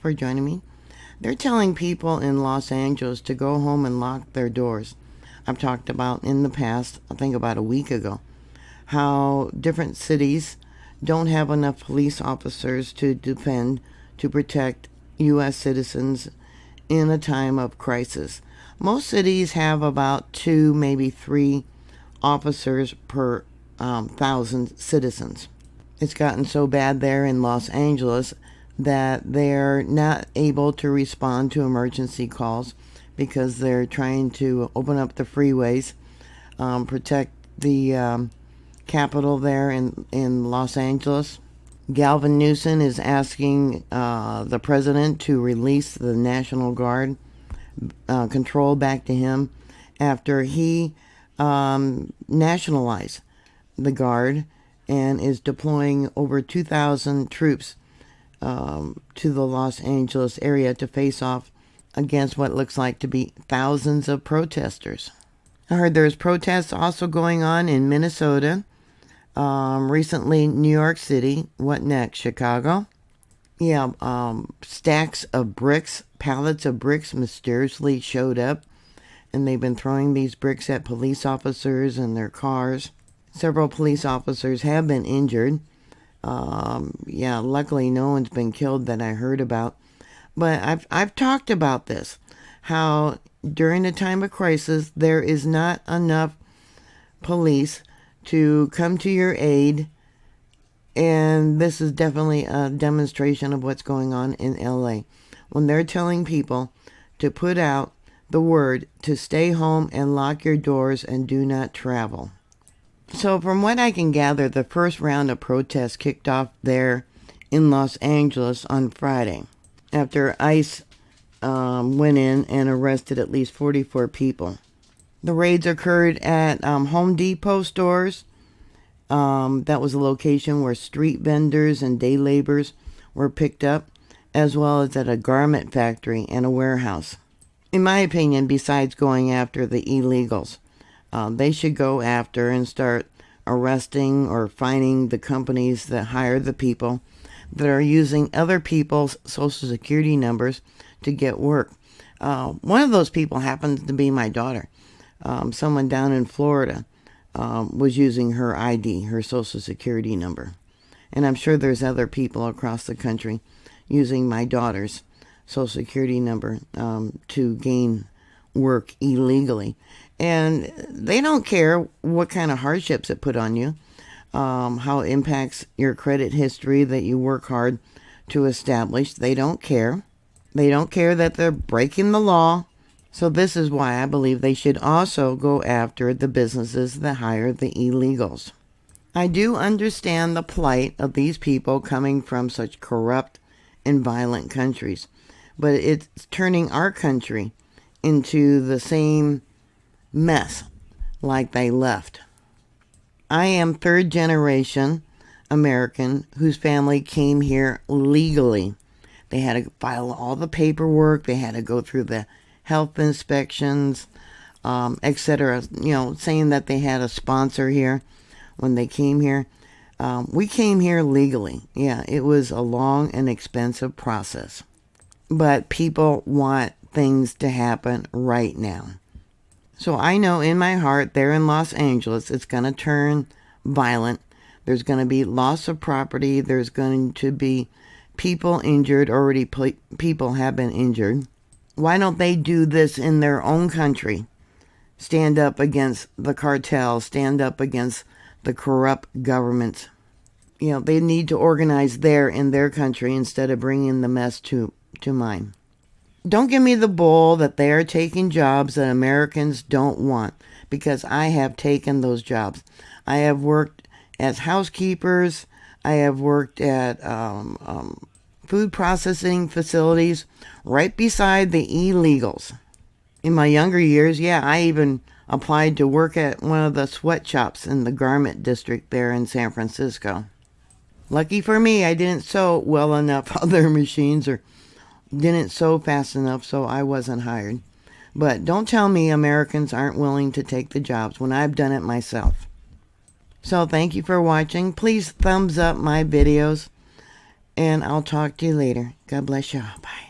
for joining me. They're telling people in Los Angeles to go home and lock their doors. I've talked about in the past, I think about a week ago, how different cities don't have enough police officers to protect U.S. citizens in a time of crisis. Most cities have about 2, maybe 3 officers per 1,000 citizens. It's gotten so bad there in Los Angeles that they're not able to respond to emergency calls because they're trying to open up the freeways, protect the Capitol there in Los Angeles. Gavin Newsom is asking the president to release the National Guard control back to him after he nationalized the Guard and is deploying over 2,000 troops to the Los Angeles area to face off against what looks like to be thousands of protesters. I heard there's protests also going on in Minnesota. Recently, New York City. What next? Chicago? Yeah, stacks of bricks, pallets of bricks mysteriously showed up, and they've been throwing these bricks at police officers and their cars. Several police officers have been injured. Luckily no one's been killed that I heard about. But I've talked about this, how during a time of crisis, there is not enough police to come to your aid. And this is definitely a demonstration of what's going on in LA. When they're telling people to put out the word to stay home and lock your doors and do not travel. So from what I can gather, the first round of protests kicked off there in Los Angeles on Friday after ICE went in and arrested at least 44 people. The raids occurred at Home Depot stores. That was a location where street vendors and day laborers were picked up, as well as at a garment factory and a warehouse. In my opinion, besides going after the illegals, they should go after and start arresting or fining the companies that hire the people that are using other people's social security numbers to get work. One of those people happens to be my daughter. Someone down in Florida was using her ID, her social security number. And I'm sure there's other people across the country using my daughter's social security number to gain work illegally. And they don't care what kind of hardships it put on you, how it impacts your credit history that you work hard to establish. They don't care. They don't care that they're breaking the law. So this is why I believe they should also go after the businesses that hire the illegals. I do understand the plight of these people coming from such corrupt and violent countries, but it's turning our country into the same mess like they left. I am third generation American whose family came here legally. They had to file all the paperwork. They had to go through the health inspections, etc. Saying that they had a sponsor here when they came here. We came here legally. Yeah, it was a long and expensive process. But people want things to happen right now. So I know in my heart there in Los Angeles, it's going to turn violent. There's going to be loss of property. There's going to be people injured. Already people have been injured. Why don't they do this in their own country? Stand up against the cartel. Stand up against the corrupt governments. They need to organize there in their country instead of bringing the mess to mine. Don't give me the bull that they are taking jobs that Americans don't want, because I have taken those jobs. I have worked as housekeepers. I have worked at food processing facilities right beside the illegals. In my younger years, I even applied to work at one of the sweatshops in the garment district there in San Francisco. Lucky for me, I didn't sew well enough on their machines or didn't sew fast enough, so I wasn't hired. But don't tell me Americans aren't willing to take the jobs when I've done it myself. So thank you for watching. Please thumbs up my videos and I'll talk to you later. God bless y'all. Bye.